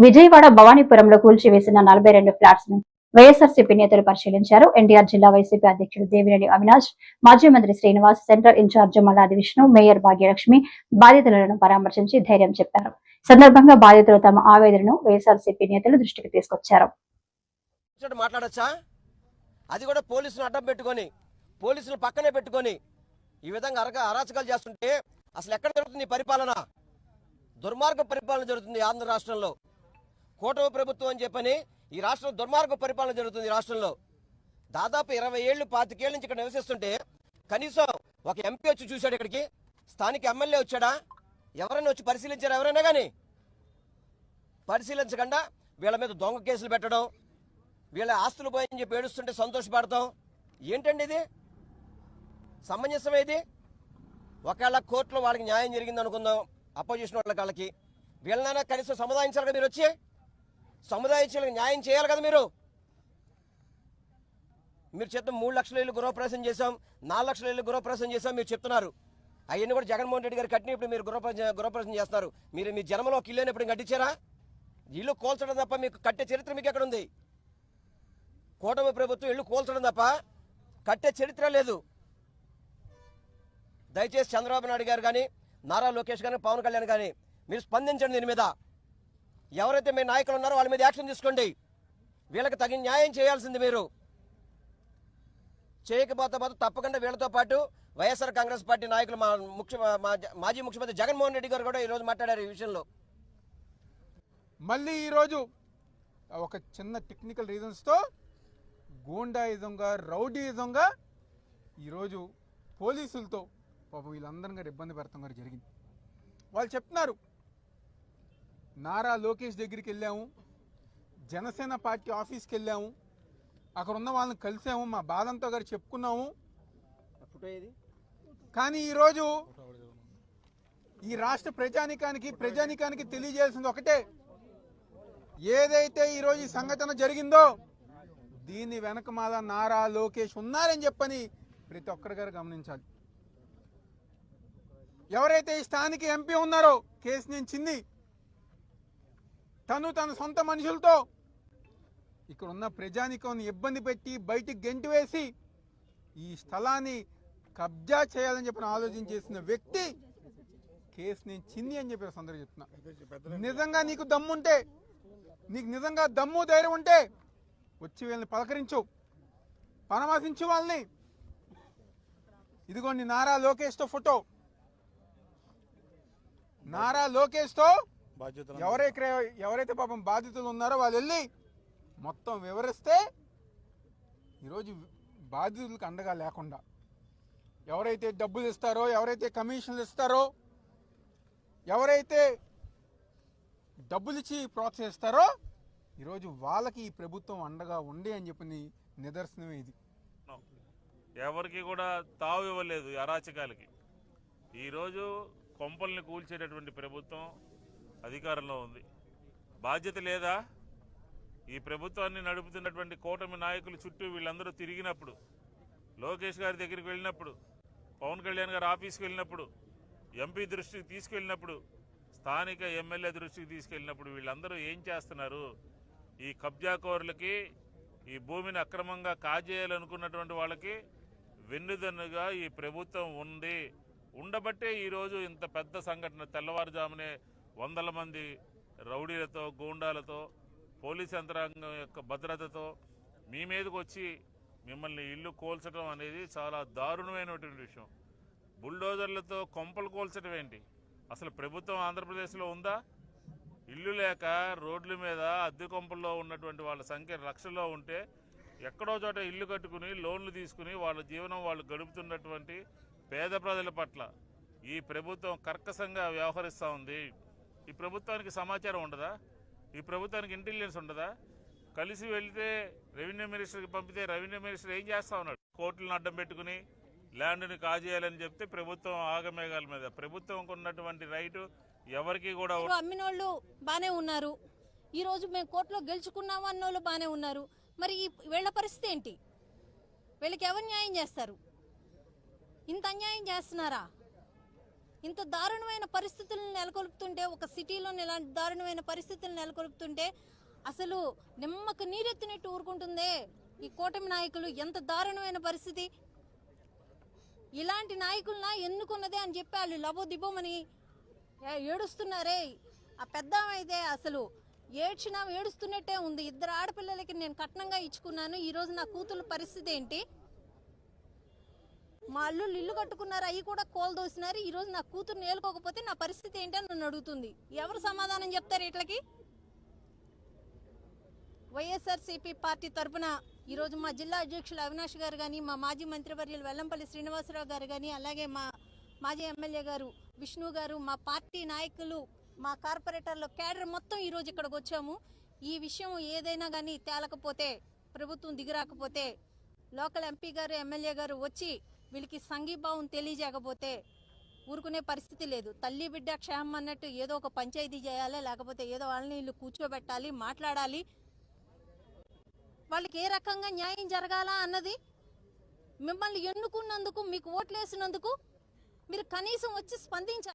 Vijayawada భవానీపురంలో కూల్చివేసిన 42 flats ను వైఎస్ఆర్సీపీ నేతలు పరిశీలించారు. ఎన్టీఆర్ జిల్లా వైసీపీ అధ్యక్షుడు దేవినేని అవినాష్, మాజీ మంత్రి Srinivas, central incharge Malladi Vishnu, mayor Bhagyalakshmi బాధితులను పరామర్శించి ధైర్యం చెప్పారు. సందర్భంగా బాధితులు తమ ఆవేదనను వైఎస్ఆర్సీపీ నేతలు దృష్టికి తీసుకొచ్చారు. అది కూడా పోలీసులు అడ్డం పెట్టుకొని, పోలీసులు పక్కనే పెట్టుకొని ఈ విధంగా అరాచకాలు చేస్తుంటే అసలు ఎక్కడ జరుగుతుంది పరిపాలన? దుర్మార్గ పరిపాలన జరుగుతుంది ఆంధ్ర రాష్ట్రంలో. కూటమి ప్రభుత్వం అని చెప్పని ఈ రాష్ట్రంలో దుర్మార్గ పరిపాలన జరుగుతుంది. ఈ రాష్ట్రంలో దాదాపు 20 ఏళ్ళు 25 ఏళ్ళ నుంచి ఇక్కడ నివసిస్తుంటే కనీసం ఒక ఎంపీ వచ్చి చూశాడు? ఇక్కడికి స్థానిక ఎమ్మెల్యే వచ్చాడా? ఎవరైనా వచ్చి పరిశీలించారు? ఎవరైనా కానీ పరిశీలించకుండా వీళ్ళ మీద దొంగ కేసులు పెట్టడం, వీళ్ళ ఆస్తులు పోయని చెప్పి ఏడుస్తుంటే సంతోషపడతాం. ఏంటండి ఇది? సమంజసమే ఇది? ఒకవేళ కోర్టులో వాళ్ళకి న్యాయం జరిగింది అనుకుందాం, అపోజిషన్ వాళ్ళకి వీళ్ళనైనా కనీసం సముదాయించాలి కదా. మీరు వచ్చి సముదాయించాలి, న్యాయం చేయాలి కదా. మీరు చెప్తాం 3 లక్షల ఇల్లు గృహప్రవేశం చేశాం, 4 లక్షల ఇల్లు గృహప్రవేశం చేశాం మీరు చెప్తున్నారు. అవన్నీ కూడా జగన్మోహన్ రెడ్డి గారు కట్టిన ఇప్పుడు మీరు గృహప్రవేశం చేస్తున్నారు. మీరు మీ జన్మలో ఒక ఇల్లు ఎప్పుడు కట్టించారా? ఇల్లు కోల్చడం తప్ప మీకు కట్టే చరిత్ర మీకు ఎక్కడ ఉంది? కూటమి ప్రభుత్వం ఇల్లు కోల్చడం తప్ప కట్టే చరిత్ర లేదు. దయచేసి చంద్రబాబు నాయుడు గారు కానీ, నారా లోకేష్ గారు, పవన్ కళ్యాణ్ కానీ మీరు స్పందించండి. దీని మీద ఎవరైతే మీ నాయకులు ఉన్నారో వాళ్ళ మీద యాక్షన్ తీసుకోండి. వీళ్ళకి తగిన న్యాయం చేయాల్సింది. మీరు చేయకపోతే తప్పకుండా వీళ్ళతో పాటు వైఎస్ఆర్ కాంగ్రెస్ పార్టీ నాయకులు మాజీ ముఖ్యమంత్రి జగన్మోహన్ రెడ్డి గారు కూడా ఈరోజు మాట్లాడారు ఈ విషయంలో. మళ్ళీ ఈరోజు ఒక చిన్న టెక్నికల్ రీజన్స్తో గూండాయిజంగా, రౌడీయిజంగా ఈరోజు పోలీసులతో పాపం వీళ్ళందరం గారు ఇబ్బంది పెడతాం గారు జరిగింది. వాళ్ళు చెప్తున్నారు, నారా లోకేష్ దగ్గరికి వెళ్ళాము, జనసేన పార్టీ ఆఫీస్కి వెళ్ళాము, అక్కడ ఉన్న వాళ్ళని కలిసాము, మా బాధంతో గారు చెప్పుకున్నాము. కానీ ఈరోజు ఈ రాష్ట్ర ప్రజానికానికి తెలియజేయాల్సింది ఒకటే, ఏదైతే ఈరోజు ఈ సంఘటన జరిగిందో దీని వెనక మాల నారా లోకేష్ ఉన్నారని చెప్పని ప్రతి ఒక్కరి గారు గమనించాలి. ఎవరైతే ఈ స్థానిక ఎంపీ ఉన్నారో కేసినేని చిన్ని, తన సొంత మనుషులతో ఇక్కడ ఉన్న ప్రజానికాన్ని ఇబ్బంది పెట్టి బయటికి గెంటి వేసి ఈ స్థలాన్ని కబ్జా చేయాలని చెప్పిన ఆలోచన చేసిన వ్యక్తి కేసినేని చిన్ని అని చెప్పి అందరూ చెప్తున్నా. నిజంగా నీకు దమ్ముంటే, నీకు నిజంగా దమ్ము ధైర్యం ఉంటే వచ్చి వీళ్ళని పలకరించు, పరామర్శించు వాళ్ళని. ఇదిగోండి నారా లోకేష్తో ఫోటో. నారా లోకేష్తో ఎవరైతే పాపం బాధితులు ఉన్నారో వాళ్ళు వెళ్ళి మొత్తం వివరిస్తే ఈరోజు బాధితులకు అండగా లేకుండా ఎవరైతే డబ్బులు ఇస్తారో, ఎవరైతే కమిషన్లు ఇస్తారో, ఎవరైతే డబ్బులు ఇచ్చి ప్రోత్సహిస్తారో ఈరోజు వాళ్ళకి ఈ ప్రభుత్వం అండగా ఉండే అని చెప్పి నిదర్శనమే ఇది. ఎవరికి కూడా తావు ఇవ్వలేదు అరాచకాలకి. ఈరోజు కొంపల్ని కూల్చేటటువంటి ప్రభుత్వం అధికారంలో ఉంది. బాధ్యత లేదా? ఈ ప్రభుత్వాన్ని నడుపుతున్నటువంటి కూటమి నాయకులు చుట్టూ వీళ్ళందరూ తిరిగినప్పుడు, లోకేష్ గారి దగ్గరికి వెళ్ళినప్పుడు, పవన్ కళ్యాణ్ గారి ఆఫీస్కి వెళ్ళినప్పుడు, ఎంపీ దృష్టికి తీసుకెళ్ళినప్పుడు, స్థానిక ఎమ్మెల్యే దృష్టికి తీసుకెళ్ళినప్పుడు వీళ్ళందరూ ఏం చేస్తున్నారు? ఈ కబ్జాకోరులకి, ఈ భూమిని అక్రమంగా కాజేయాలనుకున్నటువంటి వాళ్ళకి వెన్నుదన్నుగా ఈ ప్రభుత్వం ఉండబట్టే ఈరోజు ఇంత పెద్ద సంఘటన. తెల్లవారుజామునే వందల మంది రౌడీలతో, గూండాలతో, పోలీస్ యంత్రాంగం యొక్క భద్రతతో మీ మీదకి వచ్చి మిమ్మల్ని ఇల్లు కోల్చడం అనేది చాలా దారుణమైనటువంటి విషయం. బుల్డోజర్లతో కొంపలు కోల్చడం ఏంటి? అసలు ప్రభుత్వం ఆంధ్రప్రదేశ్లో ఉందా? ఇల్లు లేక రోడ్ల మీద అద్దె కొంపల్లో ఉన్నటువంటి వాళ్ళ సంఖ్య లక్షల్లో ఉంటే ఎక్కడో చోట ఇల్లు కట్టుకుని లోన్లు తీసుకుని వాళ్ళ జీవనం వాళ్ళు గడుపుతున్నటువంటి పేద ప్రజల పట్ల ఈ ప్రభుత్వం కర్కశంగా వ్యవహరిస్తూ ఉంది. ఈ ప్రభుత్వానికి సమాచారం ఉండదా? ఈ ప్రభుత్వానికి ఇంటెలిజెన్స్ ఉండదా? కలిసి వెళ్తే రెవెన్యూ మినిస్టర్కి పంపితే రెవెన్యూ మినిస్టర్ ఏం చేస్తా ఉన్నాడు? కోర్టులను అడ్డం పెట్టుకుని ల్యాండ్ని కాజేయాలని చెప్తే ప్రభుత్వం ఆగమేఘాల మీద. ప్రభుత్వంకు ఉన్నటువంటి రైటు ఎవరికి కూడా. అమ్మినోళ్ళు బానే ఉన్నారు, ఈ రోజు మేము కోర్టులో గెలుచుకున్నాము అన్నోళ్ళు బానే ఉన్నారు. మరి వీళ్ళ పరిస్థితి ఏంటి? వీళ్ళకి ఎవరు న్యాయం చేస్తారు? ఇంత అన్యాయం చేస్తున్నారా? ఇంత దారుణమైన పరిస్థితులను నెలకొల్పుతుంటే, ఒక సిటీలో ఇలాంటి దారుణమైన పరిస్థితులను నెలకొల్పుతుంటే అసలు నిమ్మకు నీరెత్తినట్టు ఊరుకుంటుందే ఈ కూటమి నాయకులు. ఎంత దారుణమైన పరిస్థితి! ఇలాంటి నాయకులన ఎన్నుకున్నదే అని చెప్పి వాళ్ళు లబోదిబోమని ఏడుస్తున్నారే. ఆ పెద్ద అయితే అసలు ఏడుస్తున్నట్టే ఉంది. 2 ఆడపిల్లలకి నేను కట్నంగా ఇచ్చుకున్నాను, ఈరోజు నా కూతురు పరిస్థితి ఏంటి? మా అల్లుళ్ళు ఇల్లు కట్టుకున్నారు, అవి కూడా కోల్దోసినారు. ఈరోజు నా కూతురుని ఏలుకోకపోతే నా పరిస్థితి ఏంటని నన్ను అడుగుతుంది. ఎవరు సమాధానం చెప్తారు ఇట్లకి? వైఎస్ఆర్సీపీ పార్టీ తరఫున ఈరోజు మా జిల్లా అధ్యక్షులు అవినాష్ గారు కానీ, మా మాజీ మంత్రివర్యులు వెల్లంపల్లి శ్రీనివాసరావు గారు కానీ, అలాగే మా మాజీ ఎమ్మెల్యే గారు విష్ణు గారు, మా పార్టీ నాయకులు, మా కార్పొరేటర్లు, కేడర్ మొత్తం ఈరోజు ఇక్కడికి వచ్చాము. ఈ విషయం ఏదైనా కానీ తేలకపోతే, ప్రభుత్వం దిగిరాకపోతే, లోకల్ ఎంపీ గారు ఎమ్మెల్యే గారు వచ్చి వీళ్ళకి సంఘీభావం తెలియజేయకపోతే ఊరుకునే పరిస్థితి లేదు. తల్లి బిడ్డ క్షేమం అన్నట్టు ఏదో ఒక పంచాయతీ చేయాలి, లేకపోతే ఏదో వాళ్ళని వీళ్ళు కూర్చోబెట్టాలి, మాట్లాడాలి. వాళ్ళకి ఏ రకంగా న్యాయం జరగాలా అన్నది, మిమ్మల్ని ఎన్నుకున్నందుకు, మీకు ఓట్లేసినందుకు మీరు కనీసం వచ్చి స్పందించాలి.